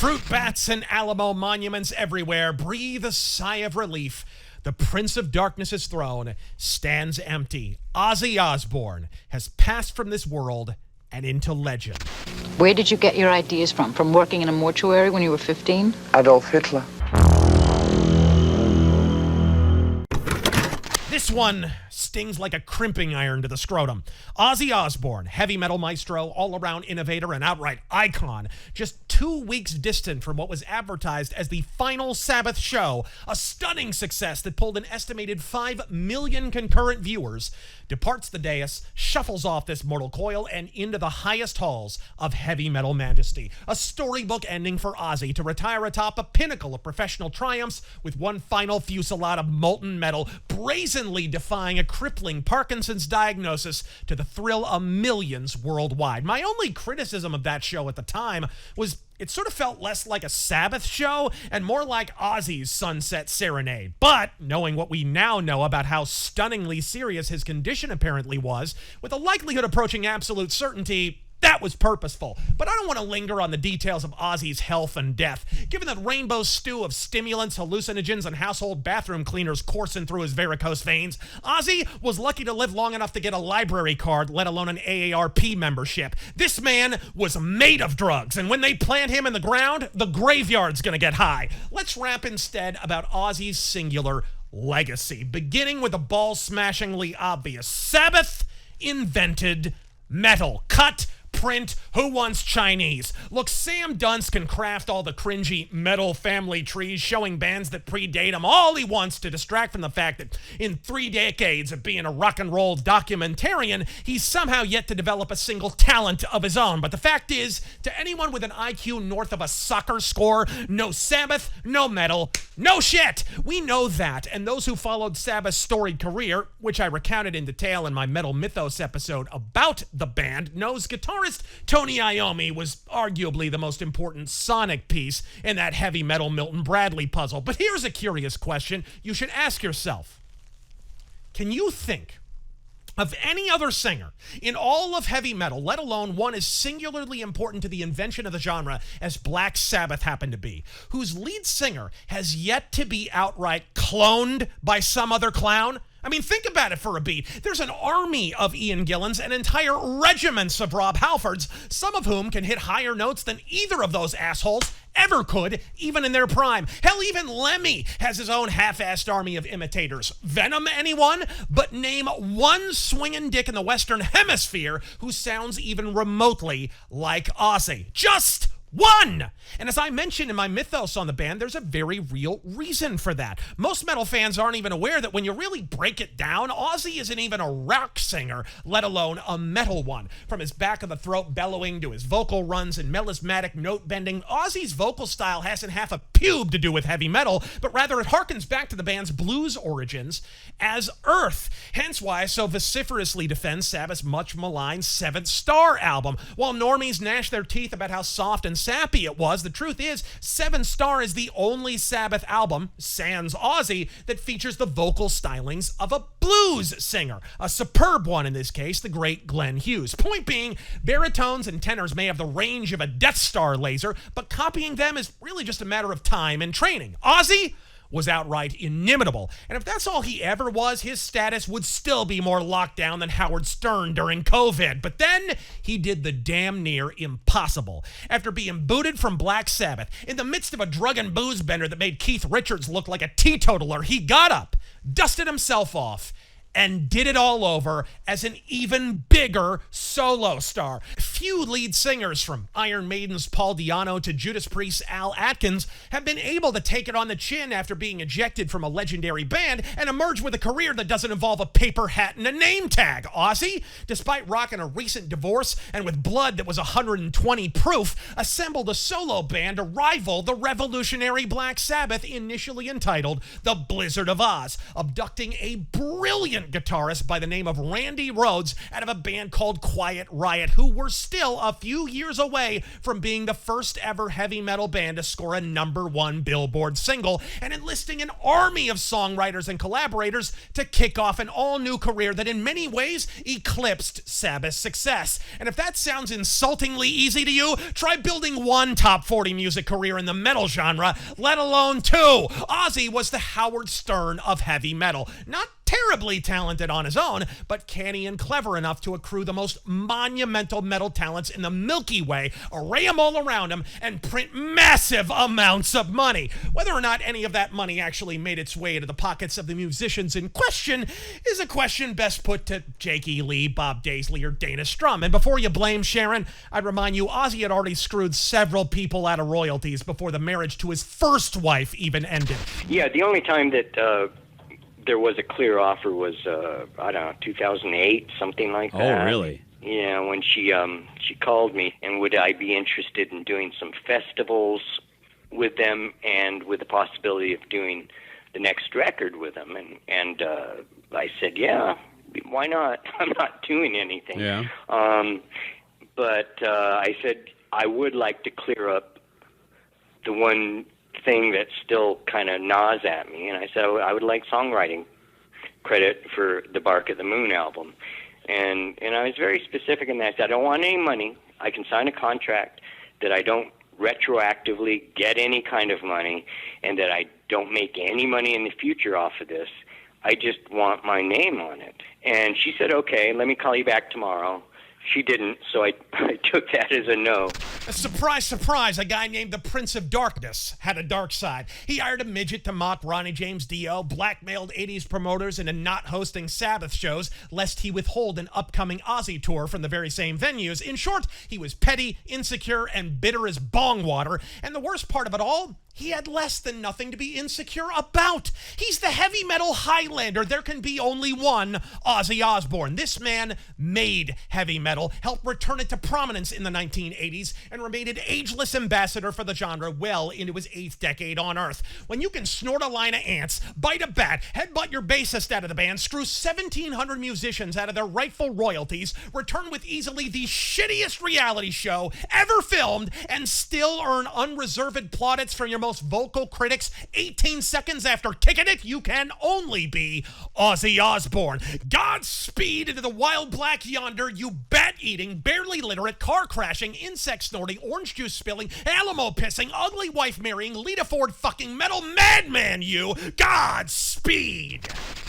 Fruit bats and Alamo monuments everywhere breathe a sigh of relief. The Prince of Darkness's throne stands empty. Ozzy Osbourne has passed from this world and into legend. Where did you get your ideas from? From working in a mortuary when you were 15? Adolf Hitler. This one stings like a crimping iron to the scrotum. Ozzy Osbourne, heavy metal maestro, all-around innovator, and outright icon, just 2 weeks distant from what was advertised as the final Sabbath show, a stunning success that pulled an estimated 5 million concurrent viewers, departs the dais, shuffles off this mortal coil, and into the highest halls of heavy metal majesty. A storybook ending for Ozzy to retire atop a pinnacle of professional triumphs with one final fusillade of molten metal, brazenly defying a crippling Parkinson's diagnosis to the thrill of millions worldwide. My only criticism of that show at the time was it sort of felt less like a Sabbath show and more like Ozzy's Sunset Serenade. But knowing what we now know about how stunningly serious his condition apparently was, with a likelihood approaching absolute certainty, that was purposeful. But I don't want to linger on the details of Ozzy's health and death. Given that rainbow stew of stimulants, hallucinogens, and household bathroom cleaners coursing through his varicose veins, Ozzy was lucky to live long enough to get a library card, let alone an AARP membership. This man was made of drugs, and when they plant him in the ground, the graveyard's gonna get high. Let's rap instead about Ozzy's singular legacy, beginning with the ball-smashingly obvious. Sabbath invented metal. Cut, print, who wants Chinese? Look, Sam Dunce can craft all the cringy metal family trees showing bands that predate him all he wants to distract from the fact that in 3 decades of being a rock and roll documentarian, he's somehow yet to develop a single talent of his own. But the fact is, to anyone with an IQ north of a soccer score, no Sabbath, no metal, no shit. We know that, and those who followed Sabbath's storied career, which I recounted in detail in my Metal Mythos episode about the band, knows guitarist Tony Iommi was arguably the most important sonic piece in that heavy metal Milton Bradley puzzle. But here's a curious question you should ask yourself. Can you think of any other singer in all of heavy metal, let alone one as singularly important to the invention of the genre as Black Sabbath happened to be, whose lead singer has yet to be outright cloned by some other clown? I mean, think about it for a beat. There's an army of Ian Gillans and entire regiments of Rob Halfords, some of whom can hit higher notes than either of those assholes ever could, even in their prime. Hell, even Lemmy has his own half-assed army of imitators. Venom, anyone? But name one swinging dick in the Western Hemisphere who sounds even remotely like Ozzy. Just one! And as I mentioned in my Mythos on the band, there's a very real reason for that. Most metal fans aren't even aware that when you really break it down, Ozzy isn't even a rock singer, let alone a metal one. From his back-of-the-throat bellowing to his vocal runs and melismatic note-bending, Ozzy's vocal style hasn't half a pube to do with heavy metal, but rather it harkens back to the band's blues origins as Earth. Hence why I so vociferously defend Sabbath's much-maligned Seventh Star album. While normies gnash their teeth about how soft and sappy it was, the truth is, Seventh Star is the only Sabbath album, sans Ozzy, that features the vocal stylings of a blues singer. A superb one in this case, the great Glenn Hughes. Point being, baritones and tenors may have the range of a Death Star laser, but copying them is really just a matter of time and training. Ozzy was outright inimitable. And if that's all he ever was, his status would still be more locked down than Howard Stern during COVID. But then he did the damn near impossible. After being booted from Black Sabbath, in the midst of a drug and booze bender that made Keith Richards look like a teetotaler, he got up, dusted himself off, and did it all over as an even bigger solo star. Few lead singers, from Iron Maiden's Paul Di'Anno to Judas Priest's Al Atkins, have been able to take it on the chin after being ejected from a legendary band and emerge with a career that doesn't involve a paper hat and a name tag. Ozzy, despite rocking a recent divorce and with blood that was 120 proof, assembled a solo band to rival the revolutionary Black Sabbath, initially entitled The Blizzard of Oz, abducting a brilliant brilliant guitarist by the name of Randy Rhoads out of a band called Quiet Riot, who were still a few years away from being the first ever heavy metal band to score a #1 Billboard single and enlisting an army of songwriters and collaborators to kick off an all-new career that in many ways eclipsed Sabbath's success. And if that sounds insultingly easy to you, try building one top 40 music career in the metal genre, let alone two. Ozzy was the Howard Stern of heavy metal. Not terribly talented on his own, but canny and clever enough to accrue the most monumental metal talents in the Milky Way, array them all around him, and print massive amounts of money. Whether or not any of that money actually made its way into the pockets of the musicians in question is a question best put to Jake E. Lee, Bob Daisley, or Dana Strum. And before you blame Sharon, I'd remind you Ozzy had already screwed several people out of royalties before the marriage to his first wife even ended. Yeah, the only time that there was a clear offer was, I don't know, 2008, something like that. Oh, really? Yeah, when she called me, and would I be interested in doing some festivals with them and with the possibility of doing the next record with them. And I said, yeah, why not? I'm not doing anything. Yeah. But I said, I would like to clear up the one thing that still kind of gnaws at me, and I said I would like songwriting credit for the Bark at the Moon album, and I was very specific in that. I said I don't want any money. I can sign a contract that I don't retroactively get any kind of money, and that I don't make any money in the future off of this. I just want my name on it. And she said, okay, let me call you back tomorrow. She didn't, so I took that as a no. Surprise, surprise, a guy named the Prince of Darkness had a dark side. He hired a midget to mock Ronnie James Dio, blackmailed 80s promoters into not hosting Sabbath shows, lest he withhold an upcoming Ozzy tour from the very same venues. In short, he was petty, insecure, and bitter as bong water. And the worst part of it all, he had less than nothing to be insecure about. He's the heavy metal Highlander. There can be only one Ozzy Osbourne. This man made heavy metal, helped return it to prominence in the 1980s, and remained an ageless ambassador for the genre well into his 8th decade on Earth. When you can snort a line of ants, bite a bat, headbutt your bassist out of the band, screw 1,700 musicians out of their rightful royalties, return with easily the shittiest reality show ever filmed, and still earn unreserved plaudits from your most vocal critics 18 seconds after kicking it, you can only be Ozzy Osbourne. Godspeed into the wild black yonder, you bat-eating, barely literate, car-crashing, insect-snorting, orange juice spilling, Alamo-pissing, ugly wife-marrying, Lita Ford fucking metal madman, you. Godspeed!